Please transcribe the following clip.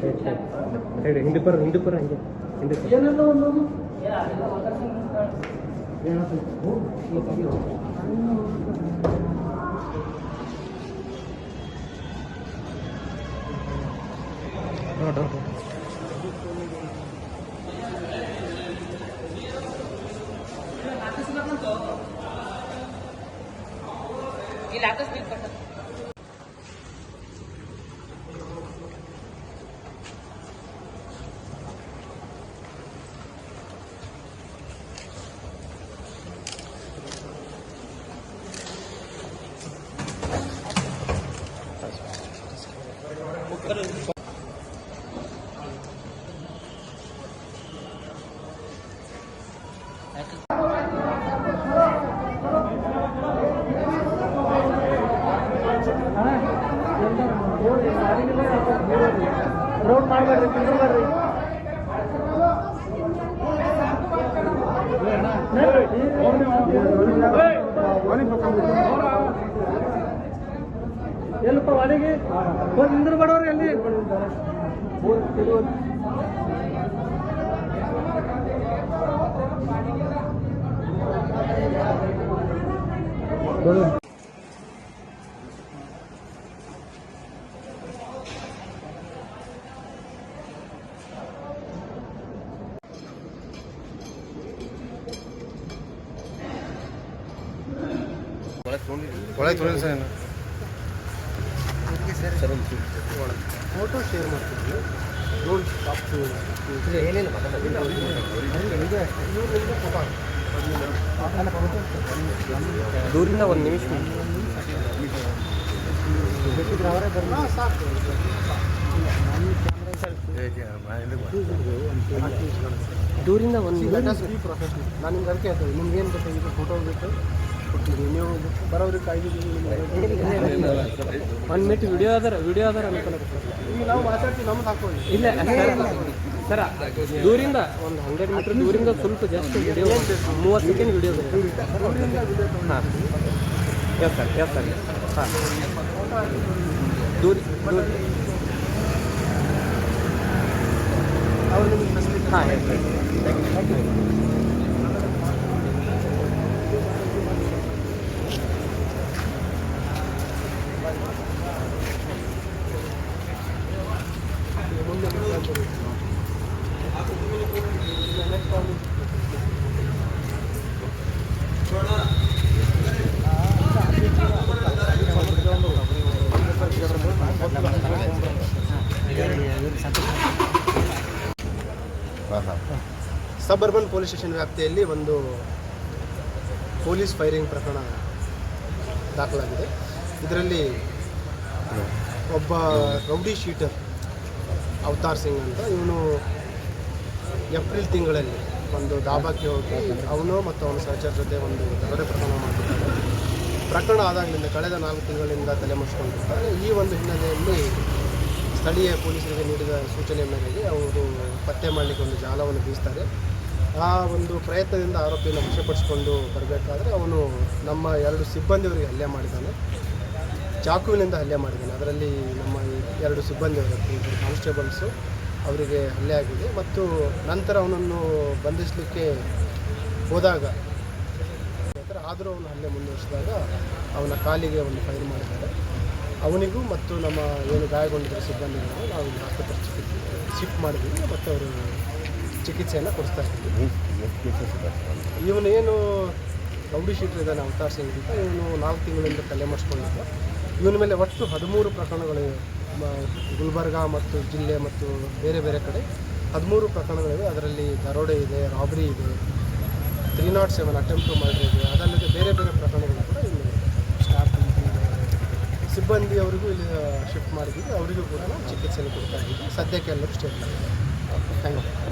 Side ಹಿಂದೆ ಬರ ಹಿಂದೆ ಹಂಗೆ ಹಿಂದೆ ಏನೆಲ್ಲ ಒಂದು ರೋಡ್ ಮಾಡಬೇಡ್ರಿ ತಿಳ್ಕೊಬೇಡ್ರಿ ಎಲ್ಲಪ್ಪ ವಾಡಿಗೆ ನಿಂದ್ರು ಬಡವ್ರಿ ಅಲ್ಲಿ ಒಳಗೆ ತೊಗೊಂಡು ಸರ್ ಫೋಟೋ ಶೇರ್ ಮಾಡ್ತಿದ್ವಿ ರೋಡ್ ಸ್ಟಾಪ್ ಏನಿಲ್ಲ ದೂರಿಂದ ಒಂದು ನಿಮಿಷ ಬೇಕಿದ್ರೆ ಅವರೇ ಬರಲಿ ಸಾಕು ದೂರಿಂದ ಒಂದು ಪ್ರೊಫೆಷನಲ್ ನಾನು ನಿಮ್ಗೆ ಅದಕ್ಕೆ ಹೇಳ್ತೇವೆ ನಿಮ್ಗೆ ಏನು ಬೇಕಾಗಿತ್ತು ಫೋಟೋ ಬೇಕು ಕೊಡ್ತೀವಿ ನೀವು ಬರೋರಿಗೆ ಕಾಯ್ದಿದ್ದೀವಿ ಒಂದು ಮಿನಿಟ್ ವಿಡಿಯೋ ಅದಾರ ಅನ್ಕೊಳ್ಳಿ ಈಗ ನಾವು ಮಾತಾಡ್ತೀವಿ ನಮ್ದು ಹಾಕೊಳ್ಳಿ ಇಲ್ಲ ಸರ ದೂರಿಂದ ಒಂದು 100 ಮೀಟರ್ ದೂರಿಂದ ಸ್ವಲ್ಪ ಜಾಸ್ತಿ ವಿಡಿಯೋ 30 ಸೆಕೆಂಡ್ ವಿಡಿಯೋ ಹಾಂ ಎಸ್ ಸರ್ ಹಾಂ ದೂರ ಅವ್ರು ನಿಮಗೆ ಫೆಸಿಲಿಟಿ ಹಾಂ yes sir thank you suburban police station ವ್ಯಾಪ್ತಿಯಲ್ಲಿ ಒಂದು ಪೊಲೀಸ್ ಫೈರಿಂಗ್ ಪ್ರಕರಣ ದಾಖಲಾಗಿದೆ. ಇದರಲ್ಲಿ ಒಬ್ಬ ರೌಡಿ ಶೀಟರ್ ಅವತಾರ್ ಸಿಂಗ್ ಅಂತ ಇವನು ಏಪ್ರಿಲ್ ತಿಂಗಳಲ್ಲಿ ಒಂದು ದಾಬಾಕ್ಕೆ ಹೋಗಿ ಅವನು ಮತ್ತು ಅವನ ಸಹಚರ ಜೊತೆ ಒಂದು ದರೋಡೆ ಪ್ರಕರಣ ಮಾಡಿರ್ತಾರೆ. ಪ್ರಕರಣ ಆದಾಗಲಿಂದ ಕಳೆದ 4 ತಿಂಗಳಿಂದ ತಲೆಮರೆಸಿಕೊಂಡಿರ್ತಾರೆ. ಈ ಒಂದು ಹಿನ್ನೆಲೆಯಲ್ಲಿ ಸ್ಥಳೀಯ ಪೊಲೀಸರಿಗೆ ನೀಡಿದ ಸೂಚನೆ ಮೇರೆಗೆ ಅವರು ಪತ್ತೆ ಮಾಡಲಿಕ್ಕೆ ಒಂದು ಜಾಲವನ್ನು ಬೀಸ್ತಾರೆ. ಆ ಒಂದು ಪ್ರಯತ್ನದಿಂದ ಆರೋಪಿಯನ್ನು ವಶಪಡಿಸಿಕೊಂಡು ಬರಬೇಕಾದ್ರೆ ಅವನು ನಮ್ಮ 2 ಸಿಬ್ಬಂದಿಯವರಿಗೆ ಹಲ್ಲೆ ಮಾಡಿದ್ದಾನೆ, ಚಾಕುವಿನಿಂದ ಹಲ್ಲೆ ಮಾಡಿದ್ದಾನೆ. ಅದರಲ್ಲಿ ನಮ್ಮ 2 ಸಿಬ್ಬಂದಿಯವರು ಕಾನ್ಸ್ಟೇಬಲ್ಸು ಅವರಿಗೆ ಹಲ್ಲೆ ಆಗಿದೆ. ಮತ್ತು ನಂತರ ಅವನನ್ನು ಬಂಧಿಸಲಿಕ್ಕೆ ಹೋದಾಗ ಆದರೂ ಅವನು ಹಲ್ಲೆ ಮುಂದುವರಿಸಿದಾಗ ಅವನ ಕಾಲಿಗೆ ಒಂದು ಫೈರ್ ಮಾಡಿದ್ದಾರೆ. ಅವನಿಗೂ ಮತ್ತು ನಮ್ಮ ಏನು ಗಾಯಗೊಂಡಿದ್ದ ಸಿಬ್ಬಂದಿಗಳನ್ನು ನಾವು ಆಸ್ಪತ್ರೆ ಶಿಫ್ಟ್ ಮಾಡಿದ್ದೀವಿ ಮತ್ತು ಅವರು ಚಿಕಿತ್ಸೆಯನ್ನು ಕೊಡಿಸ್ತಾ ಇದ್ದೀವಿ. ಇವನೇನು ರೌಡಿ ಶೀಟರ್ ಇದ್ದಾನೆ ಅವತಾರ್ ಸಿಂಗ್ ಅಂತ, ಇವನು 4 ತಿಂಗಳಿಂದ ತಲೆಮರೆಸ್ಕೊಂಡಿದ್ದ. ಇವನ ಮೇಲೆ ಒಟ್ಟು 13 ಪ್ರಕರಣಗಳಿವೆ. ಗುಲ್ಬರ್ಗಾ ಮತ್ತು ಜಿಲ್ಲೆ ಮತ್ತು ಬೇರೆ ಬೇರೆ ಕಡೆ 13 ಪ್ರಕರಣಗಳಿವೆ. ಅದರಲ್ಲಿ ದರೋಡೆ ಇದೆ, ರಾಬರಿ ಇದೆ, 307 ಅಟೆಂಪ್ಟ್ ಟು ಮರ್ಡರ್ ಇದೆ. ಅದಲ್ಲದೆ ಬೇರೆ ಬೇರೆ ಪ್ರಕರಣಗಳು ಕೂಡ ಇಲ್ಲಿ ಸ್ಟಾಫ್ ಸಿಬ್ಬಂದಿಯವರಿಗೂ ಇಲ್ಲಿ ಶಿಫ್ಟ್ ಮಾಡಿದ್ದೀವಿ. ಅವರಿಗೂ ಕೂಡ ನಾವು ಚಿಕಿತ್ಸೆಯನ್ನು ಕೊಡ್ತಾ ಇದ್ದೀವಿ. ಸದ್ಯಕ್ಕೆ ಎಲ್ಲರೂ ಸ್ಟೇಟ್ ಮಾಡಿದ್ದೀವಿ. Thank you.